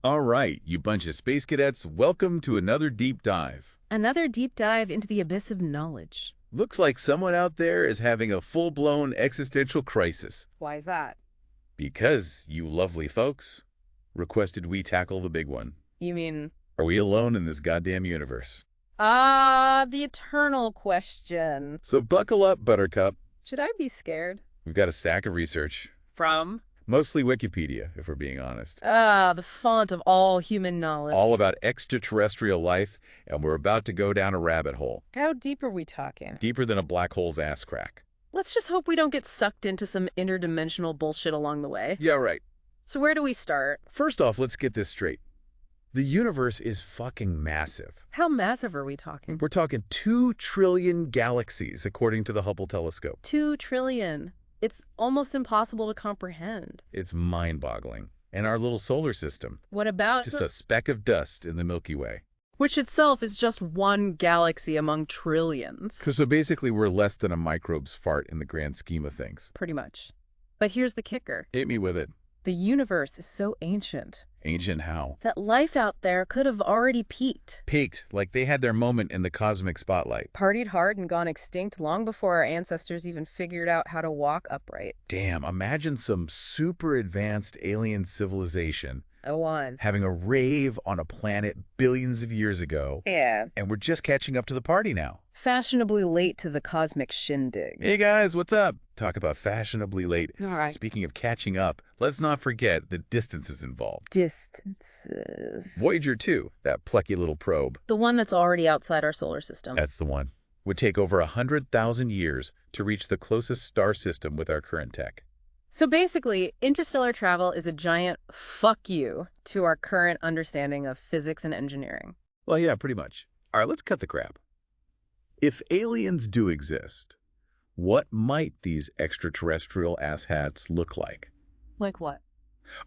All right, you bunch of space cadets, welcome to another deep dive. Another deep dive into the abyss of knowledge. Looks like someone out there is having a full-blown existential crisis. Why is that? Because, you lovely folks, requested we tackle the big one. You mean, Are we alone in this goddamn universe? the eternal question. So buckle up, Buttercup. Should I be scared? We've got a stack of research. From? Mostly Wikipedia, if we're being honest. The font of all human knowledge. All about extraterrestrial life, and we're about to go down a rabbit hole. How deep are we talking? Deeper than a black hole's ass crack. Let's just hope we don't get sucked into some interdimensional bullshit along the way. Yeah, right. So where do we start? First off, let's get this straight. The universe is fucking massive. How massive are we talking? We're talking 2 trillion galaxies, according to the Hubble telescope. 2 trillion. It's almost impossible to comprehend. It's mind-boggling. And our little solar system, What about just a speck of dust in the Milky Way. which itself is just one galaxy among trillions. So basically, we're less than a microbe's fart in the grand scheme of things. Pretty much. But here's the kicker. Hit me with it. The universe is so ancient Ancient how? that life out there could have already peaked. Peaked, like they had their moment in the cosmic spotlight. Partied hard and gone extinct long before our ancestors even figured out how to walk upright. Damn, imagine some super advanced alien civilization Go on. having a rave on a planet billions of years ago, Yeah. and we're just catching up to the party now. Fashionably late to the cosmic shindig. Hey guys, what's up? Talk about fashionably late. All right. Speaking of catching up, let's not forget the distances involved. Distances. Voyager 2, that plucky little probe, The one that's already outside our solar system. that's the one, would take over 100,000 years to reach the closest star system with our current tech. So basically, interstellar travel is a giant fuck you to our current understanding of physics and engineering. Well, yeah, pretty much. All right, let's cut the crap. If aliens do exist, what might these extraterrestrial asshats look like? Like what?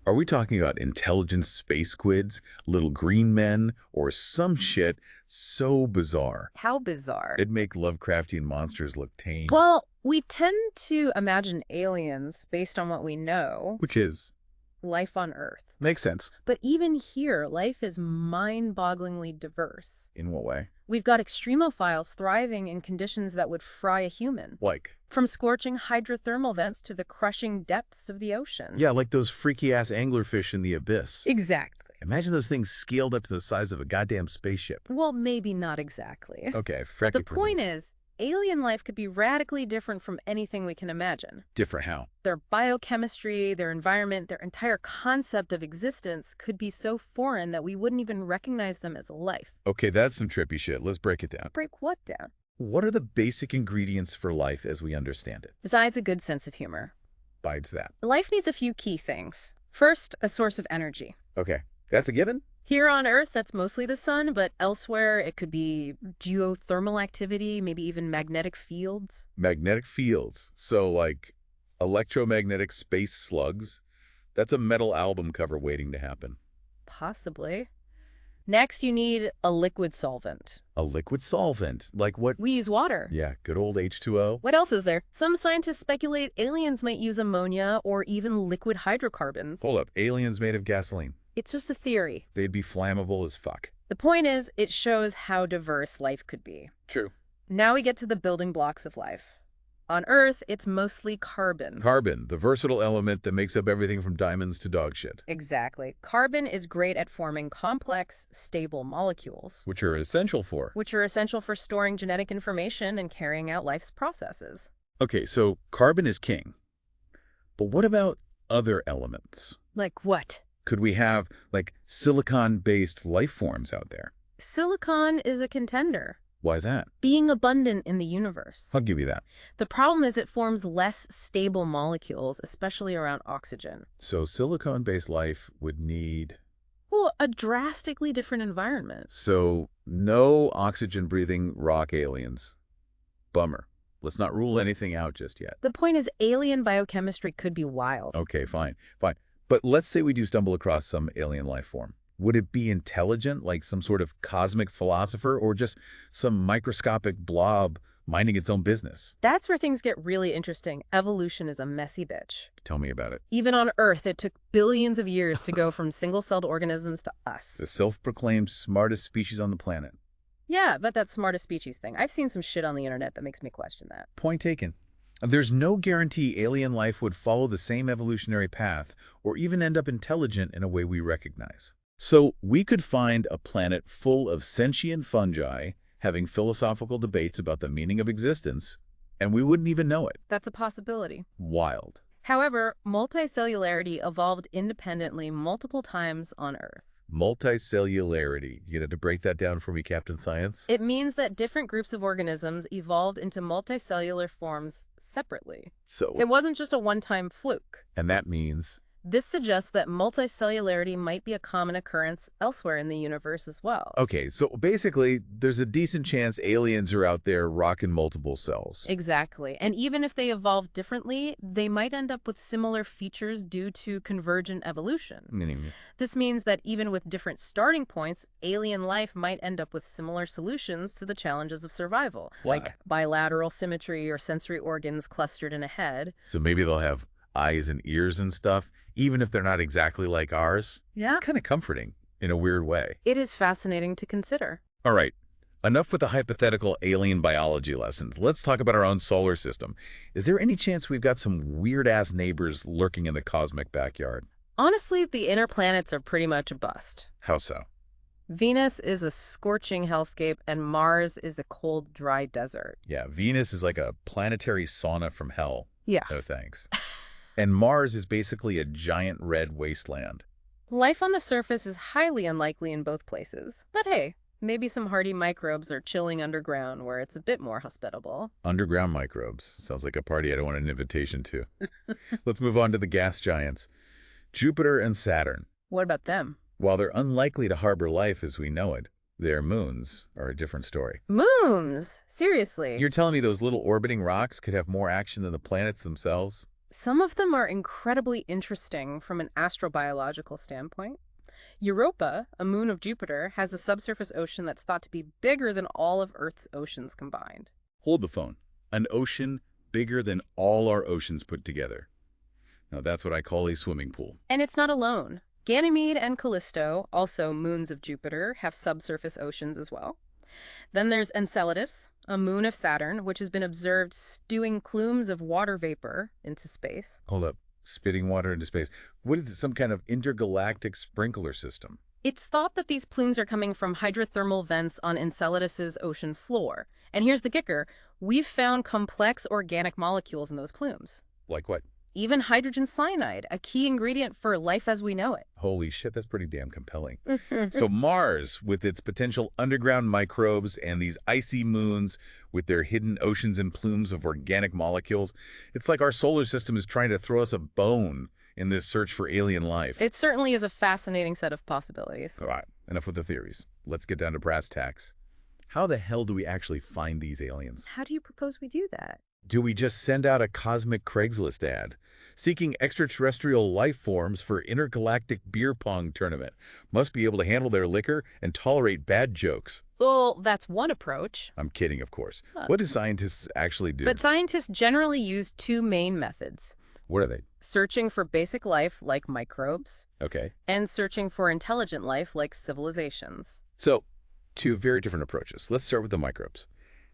Are we talking about intelligent space squids, little green men, or some shit so bizarre How bizarre. it'd make Lovecraftian monsters look tame? Well, we tend to imagine aliens based on what we know, Which is, life on Earth. makes sense. But even here, life is mind-bogglingly diverse. In what way? We've got extremophiles thriving in conditions that would fry a human, Like, from scorching hydrothermal vents to the crushing depths of the ocean. yeah, like those freaky-ass anglerfish in the abyss. Exactly. Imagine those things scaled up to the size of a goddamn spaceship. Well, maybe not exactly. Okay, But the fracky point is, alien life could be radically different from anything we can imagine. different how? Their biochemistry, their environment, their entire concept of existence could be so foreign that we wouldn't even recognize them as life. Okay, that's some trippy shit. Let's break it down. Break what down? What are the basic ingredients for life as we understand it? Besides a good sense of humor. Bides that. Life needs a few key things. First, a source of energy. Okay, that's a given? Here on Earth, that's mostly the sun, but elsewhere it could be geothermal activity, maybe even magnetic fields. Magnetic fields. So, like, electromagnetic space slugs. That's a metal album cover waiting to happen. Possibly. Next, you need a liquid solvent. A liquid solvent. Like what? We use water. Yeah, good old H2O. What else is there? Some scientists speculate aliens might use ammonia or even liquid hydrocarbons. Hold up, aliens made of gasoline. It's just a theory. They'd be flammable as fuck. The point is, it shows how diverse life could be. True. Now we get to the building blocks of life. On Earth, it's mostly carbon. Carbon, the versatile element that makes up everything from diamonds to dog shit, Exactly. Carbon is great at forming complex, stable molecules, which are essential for. which are essential for storing genetic information and carrying out life's processes. Okay, so carbon is king. But what about other elements? Like what? Could we have, like, silicon-based life forms out there? Silicon is a contender, Why is that? being abundant in the universe. I'll give you that. The problem is it forms less stable molecules, especially around oxygen. So silicon-based life would need... Well, a drastically different environment. So no oxygen-breathing rock aliens. Bummer. Let's not rule anything out just yet. The point is, alien biochemistry could be wild. Okay, fine. But let's say we do stumble across some alien life form. Would it be intelligent, like some sort of cosmic philosopher, or just some microscopic blob minding its own business. That's where things get really interesting. Evolution is a messy bitch. Tell me about it. Even on Earth, it took billions of years to go from single-celled organisms to us. The self-proclaimed smartest species on the planet. Yeah, but that smartest species thing. I've seen some shit on the internet that makes me question that. Point taken. There's no guarantee alien life would follow the same evolutionary path or even end up intelligent in a way we recognize. So we could find a planet full of sentient fungi having philosophical debates about the meaning of existence, and we wouldn't even know it. That's a possibility. Wild. However, multicellularity evolved independently multiple times on Earth. Multicellularity. You gonna break that down for me, Captain Science? It means that different groups of organisms evolved into multicellular forms separately. So, It wasn't just a one-time fluke. and that means This suggests that multicellularity might be a common occurrence elsewhere in the universe as well. okay, so basically, there's a decent chance aliens are out there rocking multiple cells. Exactly. And even if they evolved differently, they might end up with similar features due to convergent evolution. Meaning, This means that even with different starting points, alien life might end up with similar solutions to the challenges of survival, like bilateral symmetry or sensory organs clustered in a head. so maybe they'll have eyes and ears and stuff, even if they're not exactly like ours. Yeah. It's kind of comforting in a weird way. It is fascinating to consider. All right, enough with the hypothetical alien biology lessons. Let's talk about our own solar system. Is there any chance we've got some weird-ass neighbors lurking in the cosmic backyard? Honestly, the inner planets are pretty much a bust. How so? Venus is a scorching hellscape, and Mars is a cold, dry desert. Yeah, Venus is like a planetary sauna from hell. Yeah. No thanks. And Mars is basically a giant red wasteland. Life on the surface is highly unlikely in both places. But hey, maybe some hardy microbes are chilling underground where it's a bit more hospitable. Underground microbes. Sounds like a party I don't want an invitation to. Let's move on to the gas giants. Jupiter and Saturn. What about them? While they're unlikely to harbor life as we know it, their moons are a different story. Moons? Seriously? You're telling me those little orbiting rocks could have more action than the planets themselves? Some of them are incredibly interesting from an astrobiological standpoint. Europa, a moon of Jupiter, has a subsurface ocean that's thought to be bigger than all of Earth's oceans combined. Hold the phone. An ocean bigger than all our oceans put together. Now that's what I call a swimming pool. And it's not alone. Ganymede and Callisto, also moons of Jupiter, have subsurface oceans as well. Then there's Enceladus, a moon of Saturn, which has been observed spewing plumes of water vapor into space. Hold up. Spitting water into space. What is it, some kind of intergalactic sprinkler system? It's thought that these plumes are coming from hydrothermal vents on Enceladus's ocean floor. And here's the kicker. We've found complex organic molecules in those plumes. Like what? Even hydrogen cyanide, a key ingredient for life as we know it. Holy shit, that's pretty damn compelling. So Mars, with its potential underground microbes and these icy moons with their hidden oceans and plumes of organic molecules, it's like our solar system is trying to throw us a bone in this search for alien life. It certainly is a fascinating set of possibilities. All right, enough with the theories. Let's get down to brass tacks. How the hell do we actually find these aliens? How do you propose we do that? Do we just send out a cosmic Craigslist ad seeking extraterrestrial life forms for intergalactic beer pong tournament? Must be able to handle their liquor and tolerate bad jokes. Well, that's one approach. I'm kidding, of course. What do scientists actually do? But scientists generally use two main methods. What are they? Searching for basic life, like microbes, Okay. and searching for intelligent life, like civilizations. So, two very different approaches. Let's start with the microbes.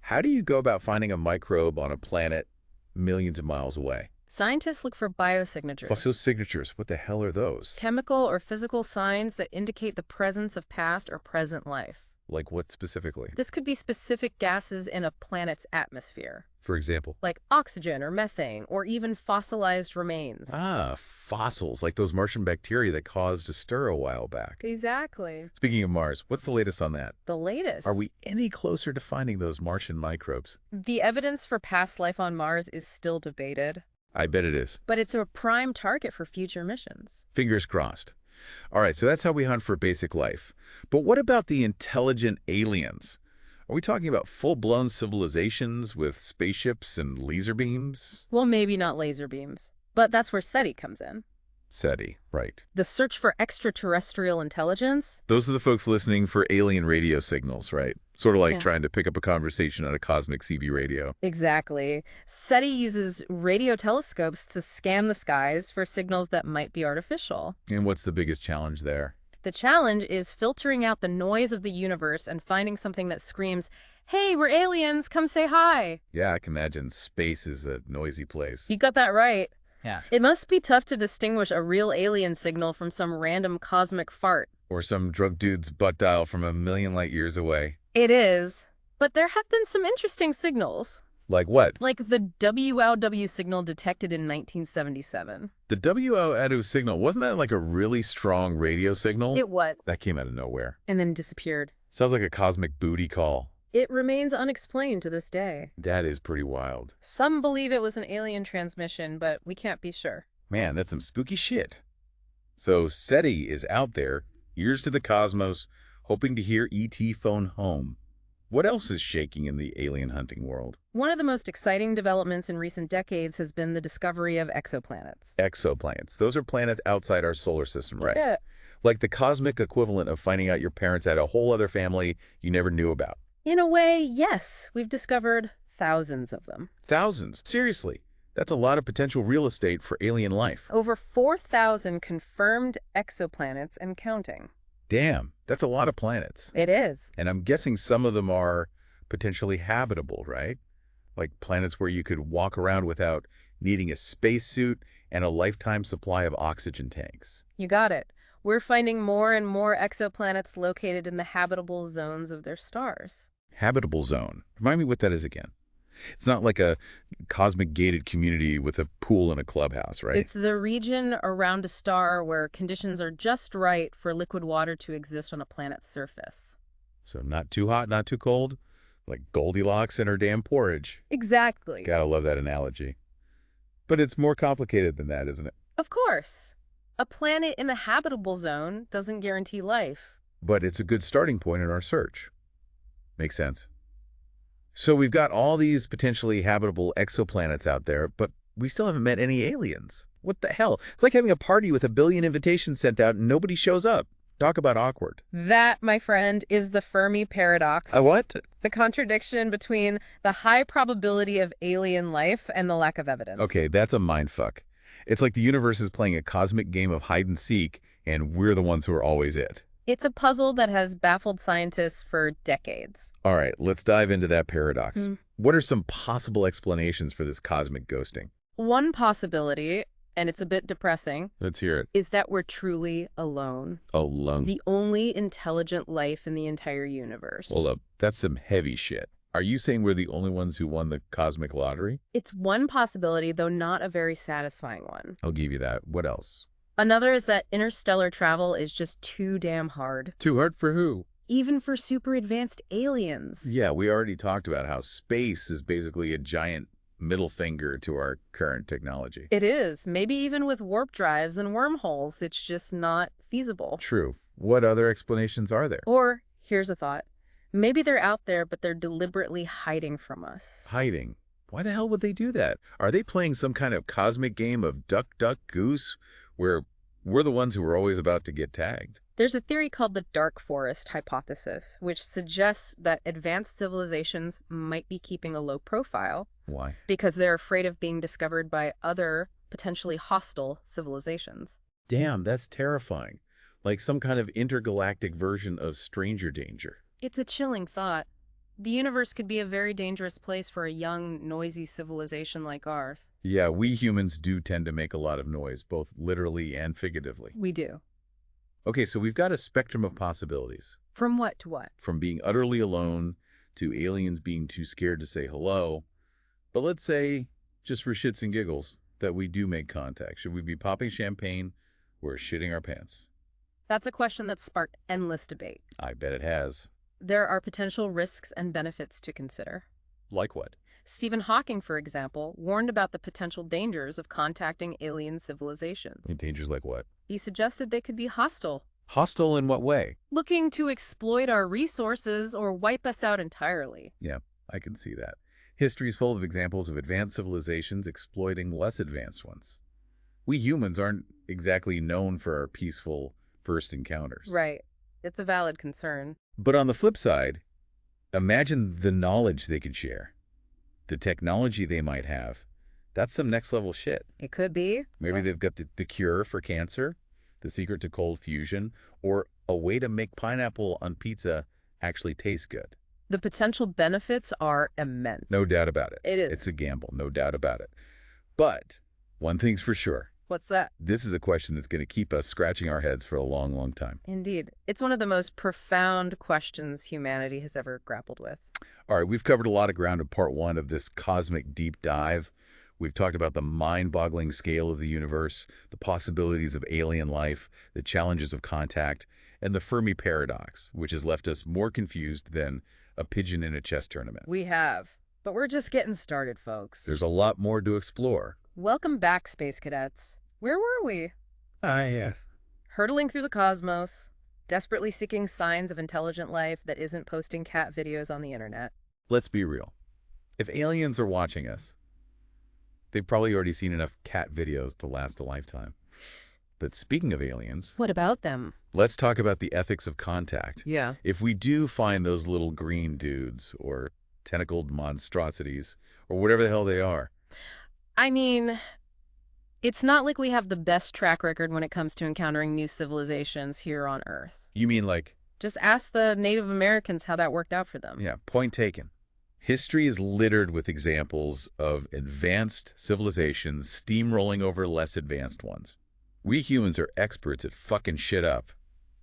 How do you go about finding a microbe on a planet millions of miles away? Scientists look for biosignatures. Fossil signatures, what the hell are those? Chemical or physical signs that indicate the presence of past or present life. Like what specifically? This could be specific gases in a planet's atmosphere, For example? like oxygen or methane, or even fossilized remains. Ah, fossils, like those Martian bacteria that caused a stir a while back. Exactly. Speaking of Mars, what's the latest on that? The latest. Are we any closer to finding those Martian microbes? The evidence for past life on Mars is still debated, I bet it is. but it's a prime target for future missions. Fingers crossed. All right, so that's how we hunt for basic life. But what about the intelligent aliens? Are we talking about full-blown civilizations with spaceships and laser beams? Well, maybe not laser beams, but that's where SETI comes in. SETI, right. The search for extraterrestrial intelligence? Those are the folks listening for alien radio signals, right? Sort of like Yeah. trying to pick up a conversation on a cosmic CB radio. Exactly. SETI uses radio telescopes to scan the skies for signals that might be artificial. And what's the biggest challenge there? The challenge is filtering out the noise of the universe and finding something that screams, "Hey, we're aliens, come say hi." Yeah, I can imagine space is a noisy place. You got that right. Yeah. It must be tough to distinguish a real alien signal from some random cosmic fart. Or some drug dude's butt dial from a million light years away. It is. But there have been some interesting signals. Like what? Like the WOW signal detected in 1977. The WOW signal, wasn't that like a really strong radio signal? It was. That came out of nowhere. And then disappeared. Sounds like a cosmic booty call. It remains unexplained to this day. That is pretty wild. Some believe it was an alien transmission, but we can't be sure. Man, that's some spooky shit. So SETI is out there, ears to the cosmos, hoping to hear ET phone home. What else is shaking in the alien hunting world? One of the most exciting developments in recent decades has been the discovery of exoplanets. Exoplanets. Those are planets outside our solar system, right? Yeah. Like the cosmic equivalent of finding out your parents had a whole other family you never knew about. In a way, yes. We've discovered thousands of them. Thousands. Seriously. That's a lot of potential real estate for alien life. Over 4,000 confirmed exoplanets and counting. Damn, that's a lot of planets. It is. And I'm guessing some of them are potentially habitable, right? Like planets where you could walk around without needing a spacesuit and a lifetime supply of oxygen tanks. You got it. We're finding more and more exoplanets located in the habitable zones of their stars. Habitable zone. Remind me what that is again. It's not like a cosmic gated community with a pool and a clubhouse, right? It's the region around a star where conditions are just right for liquid water to exist on a planet's surface. So not too hot, not too cold, like Goldilocks and her damn porridge. Exactly. Gotta love that analogy. But it's more complicated than that, isn't it? Of course. A planet in the habitable zone doesn't guarantee life. But it's a good starting point in our search. Makes sense. So we've got all these potentially habitable exoplanets out there, but we still haven't met any aliens. What the hell? It's like having a party with a billion invitations sent out and nobody shows up. Talk about awkward. That, my friend, is the Fermi paradox. A what? The contradiction between the high probability of alien life and the lack of evidence. Okay, that's a mindfuck. It's like the universe is playing a cosmic game of hide and seek, and we're the ones who are always it. It's a puzzle that has baffled scientists for decades. All right, let's dive into that paradox. What are some possible explanations for this cosmic ghosting? One possibility, and it's a bit depressing, Let's hear it. is that we're truly alone. Alone. The only intelligent life in the entire universe. Hold up, that's some heavy shit. Are you saying we're the only ones who won the cosmic lottery? It's one possibility, though not a very satisfying one. I'll give you that. What else? Another is that interstellar travel is just too damn hard. Too hard for who? Even for super advanced aliens. Yeah, we already talked about how space is basically a giant middle finger to our current technology. It is. Maybe even with warp drives and wormholes, it's just not feasible. True. What other explanations are there? Or, here's a thought. Maybe they're out there, but they're deliberately hiding from us. Hiding. Why the hell would they do that? Are they playing some kind of cosmic game of duck, duck, goose, where we're the ones who are always about to get tagged? There's a theory called the dark forest hypothesis, which suggests that advanced civilizations might be keeping a low profile Why? because they're afraid of being discovered by other, potentially hostile civilizations. Damn, that's terrifying. Like some kind of intergalactic version of stranger danger. It's a chilling thought. The universe could be a very dangerous place for a young, noisy civilization like ours. Yeah, we humans do tend to make a lot of noise, both literally and figuratively. We do. Okay, so we've got a spectrum of possibilities. From what to what? From being utterly alone to aliens being too scared to say hello. But let's say, just for shits and giggles, that we do make contact. Should we be popping champagne or shitting our pants? That's a question that's sparked endless debate. I bet it has. There are potential risks and benefits to consider. Like what? Stephen Hawking, for example, warned about the potential dangers of contacting alien civilizations. Dangers like what? He suggested they could be hostile, Hostile in what way? looking to exploit our resources or wipe us out entirely. Yeah, I can see that. History's full of examples of advanced civilizations exploiting less advanced ones. We humans aren't exactly known for our peaceful first encounters. Right. It's a valid concern. But on the flip side, Imagine the knowledge they could share, the technology they might have. That's some next-level shit. It could be. Maybe they've got the cure for cancer, the secret to cold fusion, or a way to make pineapple on pizza actually taste good. The potential benefits are immense. No doubt about it. It is. It's a gamble, no doubt about it. But one thing's for sure. What's that? This is a question that's going to keep us scratching our heads for a long, long time. Indeed. It's one of the most profound questions humanity has ever grappled with. All right, we've covered a lot of ground in part one of this cosmic deep dive. We've talked about the mind-boggling scale of the universe, the possibilities of alien life, the challenges of contact, and the Fermi paradox, which has left us more confused than a pigeon in a chess tournament. We have. But we're just getting started, folks. There's a lot more to explore. Welcome back, Space Cadets. Where were we? Yes. Hurtling through the cosmos, desperately seeking signs of intelligent life that isn't posting cat videos on the internet. Let's be real. If aliens are watching us, they've probably already seen enough cat videos to last a lifetime. But speaking of aliens, What about them? let's talk about the ethics of contact. Yeah. If we do find those little green dudes or tentacled monstrosities or whatever the hell they are, I mean, it's not like we have the best track record when it comes to encountering new civilizations here on Earth. you mean like, Just ask the Native Americans how that worked out for them. yeah, point taken. History is littered with examples of advanced civilizations steamrolling over less advanced ones. We humans are experts at fucking shit up.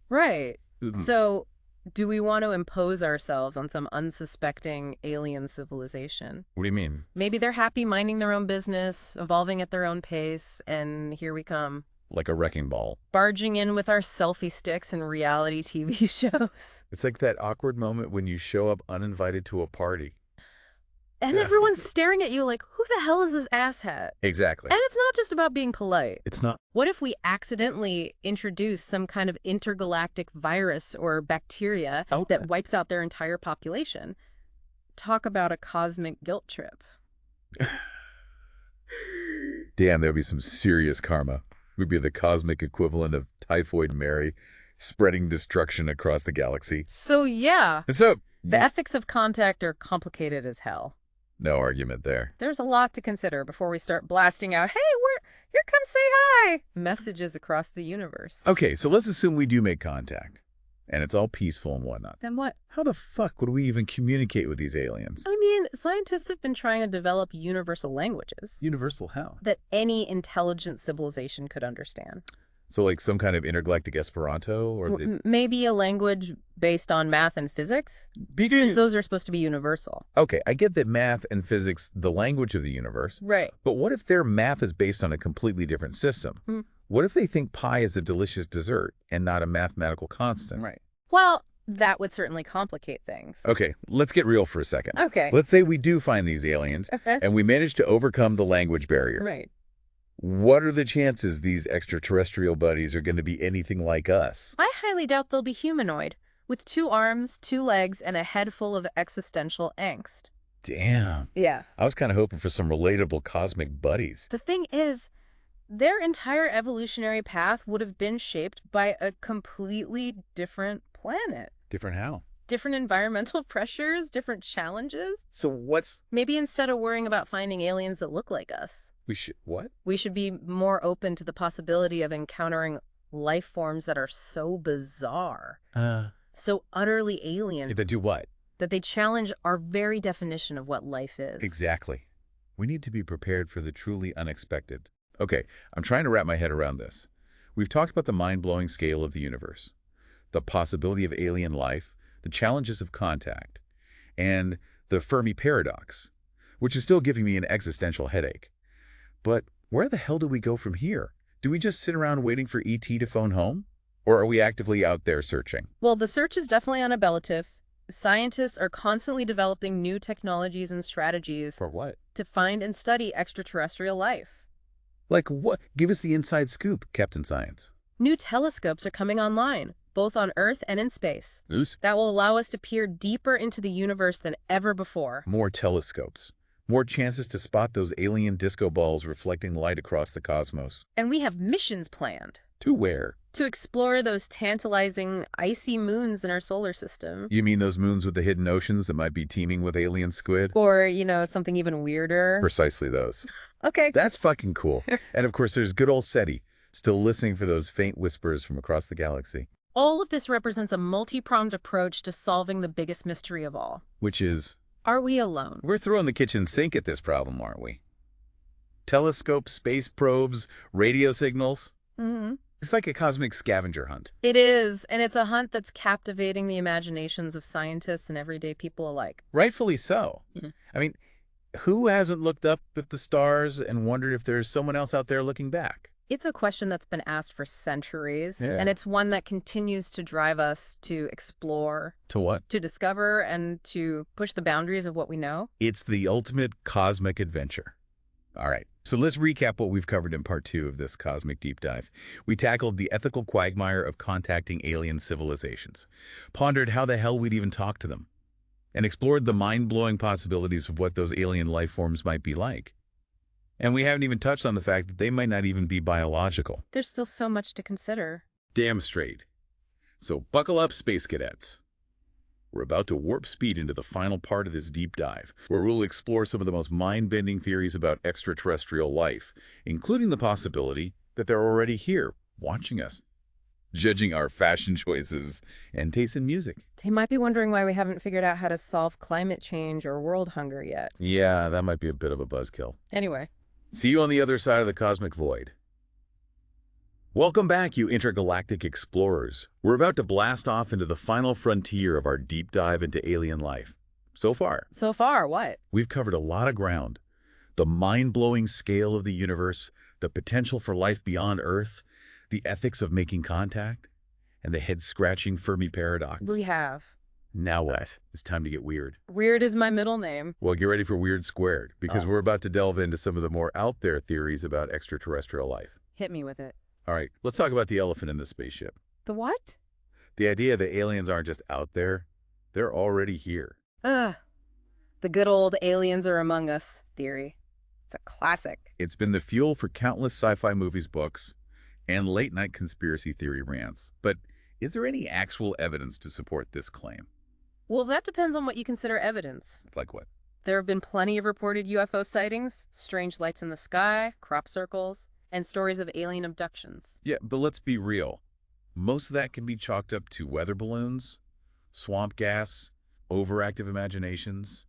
Right. Mm. So, do we want to impose ourselves on some unsuspecting alien civilization? What do you mean? Maybe they're happy minding their own business, evolving at their own pace, and here we come, Like a wrecking ball. barging in with our selfie sticks and reality TV shows. It's like that awkward moment when you show up uninvited to a party. And Yeah. everyone's staring at you like, who the hell is this asshat? Exactly. And it's not just about being polite. It's not. What if we accidentally introduce some kind of intergalactic virus or bacteria that wipes out their entire population? Talk about a cosmic guilt trip. Damn, there'll be some serious karma. We'd be the cosmic equivalent of Typhoid Mary, spreading destruction across the galaxy. So yeah, And so, the ethics of contact are complicated as hell. no argument there. There's a lot to consider before we start blasting out, hey, here, come say hi, messages across the universe. Okay, so let's assume we do make contact, and it's all peaceful and whatnot. Then what? How the fuck would we even communicate with these aliens? I mean, scientists have been trying to develop universal languages Universal how? that any intelligent civilization could understand. So like some kind of intergalactic Esperanto? Or Maybe a language based on math and physics? Because those are supposed to be universal. Okay, I get that math and physics, the language of the universe, Right. but what if their math is based on a completely different system? What if they think pie is a delicious dessert and not a mathematical constant? Right. Well, that would certainly complicate things. Okay, let's get real for a second. Okay. Let's say we do find these aliens and we manage to overcome the language barrier. Right. What are the chances these extraterrestrial buddies are going to be anything like us? I highly doubt they'll be humanoid, with 2 arms, 2 legs, and a head full of existential angst. Damn. Yeah. I was kind of hoping for some relatable cosmic buddies. The thing is, their entire evolutionary path would have been shaped by a completely different planet. Different how? Different environmental pressures, different challenges. So what's... Maybe instead of worrying about finding aliens that look like us, What? we should be more open to the possibility of encountering life forms that are so bizarre, so utterly alien, They do what? that they challenge our very definition of what life is. Exactly. We need to be prepared for the truly unexpected. Okay, I'm trying to wrap my head around this. We've talked about the mind-blowing scale of the universe, the possibility of alien life, the challenges of contact, and the Fermi paradox, which is still giving me an existential headache. But where the hell do we go from here? Do we just sit around waiting for ET to phone home? Or are we actively out there searching? Well, the search is definitely unapologetic. Scientists are constantly developing new technologies and strategies For what? to find and study extraterrestrial life. Like what? Give us the inside scoop, Captain Science. New telescopes are coming online, both on Earth and in space, that will allow us to peer deeper into the universe than ever before. More telescopes. More chances to spot those alien disco balls reflecting light across the cosmos. And we have missions planned. To where? To explore those tantalizing, icy moons in our solar system. You mean those moons with the hidden oceans that might be teeming with alien squid? Or, something even weirder. Precisely those. Okay. That's fucking cool. And of course, there's good old SETI, still listening for those faint whispers from across the galaxy. All of this represents a multi-pronged approach to solving the biggest mystery of all. Which is, Are we alone? we're throwing the kitchen sink at this problem, aren't we? Telescopes, space probes, radio signals. Mm-hmm. It's like a cosmic scavenger hunt. It is, and it's a hunt that's captivating the imaginations of scientists and everyday people alike. Rightfully so. Mhm. I mean, who hasn't looked up at the stars and wondered if there's someone else out there looking back? It's a question that's been asked for centuries, Yeah. and it's one that continues to drive us to explore, To what? to discover, and to push the boundaries of what we know. It's the ultimate cosmic adventure. All right, so let's recap what we've covered in part 2 of this cosmic deep dive. We tackled the ethical quagmire of contacting alien civilizations, pondered how the hell we'd even talk to them, and explored the mind-blowing possibilities of what those alien life forms might be like. And we haven't even touched on the fact that they might not even be biological. There's still so much to consider. Damn straight. So buckle up, space cadets. We're about to warp speed into the final part of this deep dive, where we'll explore some of the most mind-bending theories about extraterrestrial life, including the possibility that they're already here, watching us, judging our fashion choices and taste in music. They might be wondering why we haven't figured out how to solve climate change or world hunger yet. Yeah, that might be a bit of a buzzkill. Anyway. See you on the other side of the cosmic void. Welcome back, you intergalactic explorers. We're about to blast off into the final frontier of our deep dive into alien life. So far, What? we've covered a lot of ground. The mind-blowing scale of the universe, the potential for life beyond Earth, the ethics of making contact, and the head-scratching Fermi paradox. We have. Now what? It's time to get weird. Weird is my middle name. Well, get ready for Weird Squared, because Oh. we're about to delve into some of the more out-there theories about extraterrestrial life. Hit me with it. All right, let's talk about the elephant in the spaceship. The what? The idea that aliens aren't just out there, they're already here. Ugh. The good old aliens are among us theory. It's a classic. It's been the fuel for countless sci-fi movies, books, and late-night conspiracy theory rants. But is there any actual evidence to support this claim? Well, that depends on what you consider evidence. Like what? There have been plenty of reported UFO sightings, strange lights in the sky, crop circles, and stories of alien abductions. Yeah, but let's be real. Most of that can be chalked up to weather balloons, swamp gas, overactive imaginations,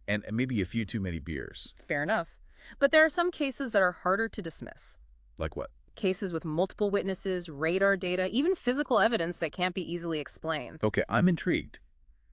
and maybe a few too many beers. Fair enough. But there are some cases that are harder to dismiss. Like what? Cases with multiple witnesses, radar data, even physical evidence that can't be easily explained. Okay, I'm intrigued.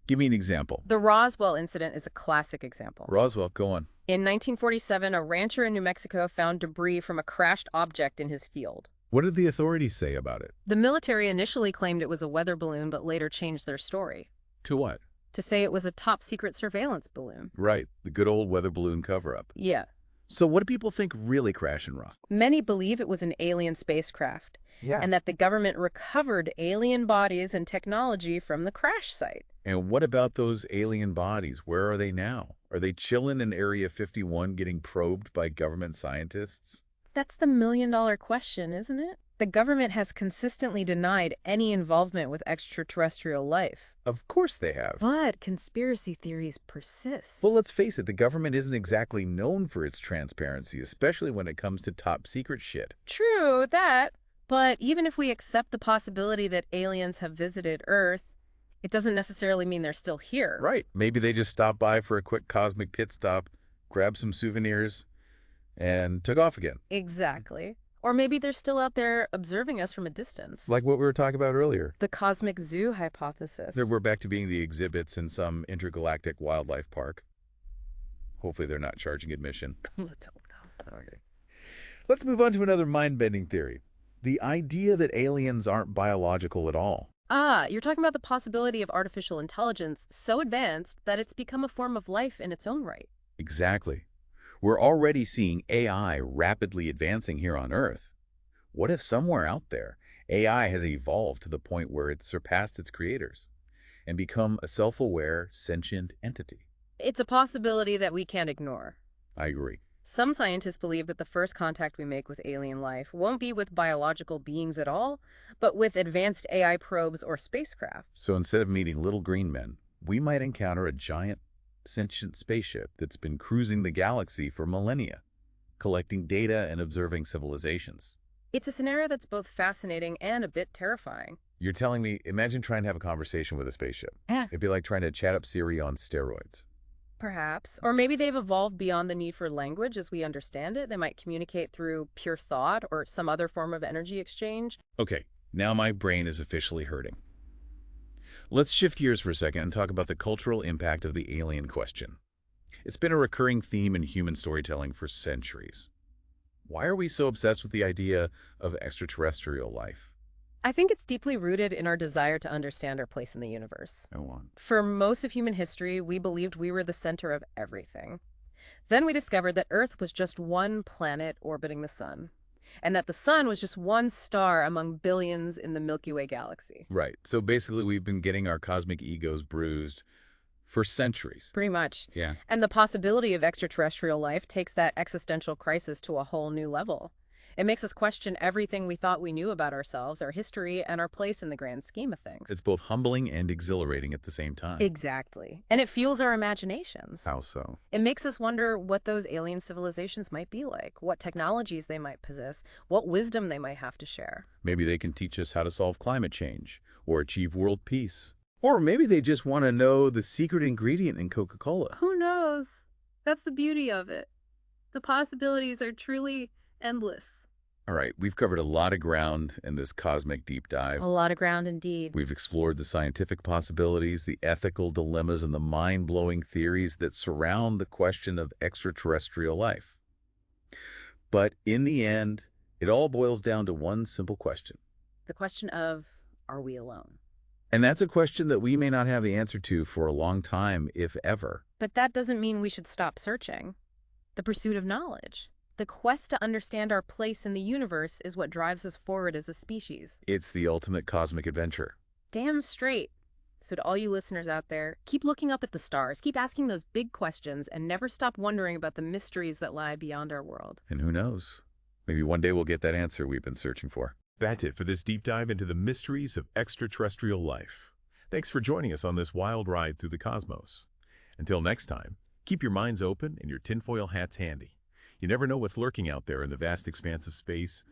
Give me an example. The Roswell incident is a classic example. Roswell, go on. In 1947, a rancher in New Mexico found debris from a crashed object in his field. What did the authorities say about it? The military initially claimed it was a weather balloon, but later changed their story To what? to say it was a top-secret surveillance balloon. Right, the good old weather balloon cover-up. Yeah. So what do people think really crashed in Roswell? Many believe it was an alien spacecraft, Yeah. and that the government recovered alien bodies and technology from the crash site. And what about those alien bodies? Where are they now? Are they chilling in Area 51 getting probed by government scientists? That's the million-dollar question, isn't it? The government has consistently denied any involvement with extraterrestrial life. Of course they have. But conspiracy theories persist. Well, let's face it, the government isn't exactly known for its transparency, especially when it comes to top secret shit. True, that. But even if we accept the possibility that aliens have visited Earth, it doesn't necessarily mean they're still here. Right. Maybe they just stopped by for a quick cosmic pit stop, grabbed some souvenirs, and took off again. Exactly. Or maybe they're still out there observing us from a distance. Like what we were talking about earlier. The cosmic zoo hypothesis. We're back to being the exhibits in some intergalactic wildlife park. Hopefully they're not charging admission. Let's hope not. Okay. Let's move on to another mind-bending theory. The idea that aliens aren't biological at all. Ah, you're talking about the possibility of artificial intelligence so advanced that it's become a form of life in its own right. Exactly. We're already seeing AI rapidly advancing here on Earth. What if somewhere out there, AI has evolved to the point where it's surpassed its creators and become a self-aware, sentient entity? It's a possibility that we can't ignore. I agree. Some scientists believe that the first contact we make with alien life won't be with biological beings at all, but with advanced AI probes or spacecraft. So instead of meeting little green men, we might encounter a giant, sentient spaceship that's been cruising the galaxy for millennia, collecting data and observing civilizations. It's a scenario that's both fascinating and a bit terrifying. You're telling me, imagine trying to have a conversation with a spaceship. Yeah. It'd be like trying to chat up Siri on steroids. Perhaps. Or maybe they've evolved beyond the need for language as we understand it. They might communicate through pure thought or some other form of energy exchange. Okay, now my brain is officially hurting. Let's shift gears for a second and talk about the cultural impact of the alien question. It's been a recurring theme in human storytelling for centuries. Why are we so obsessed with the idea of extraterrestrial life? I think it's deeply rooted in our desire to understand our place in the universe. Go on. For most of human history, we believed we were the center of everything. Then we discovered that Earth was just one planet orbiting the sun, and that the sun was just one star among billions in the Milky Way galaxy. Right. So basically, we've been getting our cosmic egos bruised for centuries. Pretty much. Yeah. And the possibility of extraterrestrial life takes that existential crisis to a whole new level. It makes us question everything we thought we knew about ourselves, our history, and our place in the grand scheme of things. It's both humbling and exhilarating at the same time. Exactly. And it fuels our imaginations. How so? It makes us wonder what those alien civilizations might be like, what technologies they might possess, what wisdom they might have to share. Maybe they can teach us how to solve climate change or achieve world peace. Or maybe they just want to know the secret ingredient in Coca-Cola. Who knows? That's the beauty of it. The possibilities are truly endless. All right, we've covered a lot of ground in this cosmic deep dive. A lot of ground indeed. We've explored the scientific possibilities, the ethical dilemmas, and the mind-blowing theories that surround the question of extraterrestrial life. But in the end, it all boils down to one simple question. The question of, are we alone? And that's a question that we may not have the answer to for a long time, if ever. But that doesn't mean we should stop searching. The pursuit of knowledge. The quest to understand our place in the universe is what drives us forward as a species. It's the ultimate cosmic adventure. Damn straight. So to all you listeners out there, keep looking up at the stars, keep asking those big questions, and never stop wondering about the mysteries that lie beyond our world. And who knows? Maybe one day we'll get that answer we've been searching for. That's it for this deep dive into the mysteries of extraterrestrial life. Thanks for joining us on this wild ride through the cosmos. Until next time, keep your minds open and your tinfoil hats handy. You never know what's lurking out there in the vast expanse of space